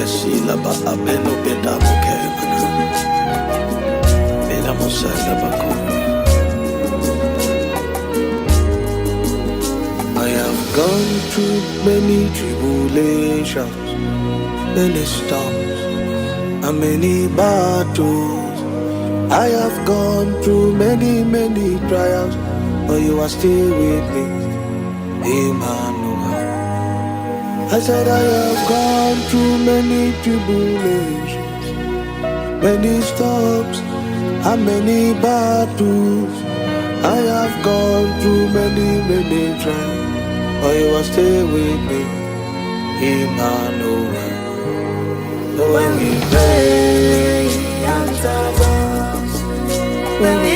Sila ba abeno beda mukemana. Bela musala bako. I have gone through many tribulations, many storms, and many battles. I have gone through many trials, but you are still with me, Emmanuel. I said I have gone through many tribulations, many storms, and many battles. I have gone through many trials, but you are still with me, Emmanuel. So when we pray, answer us. When we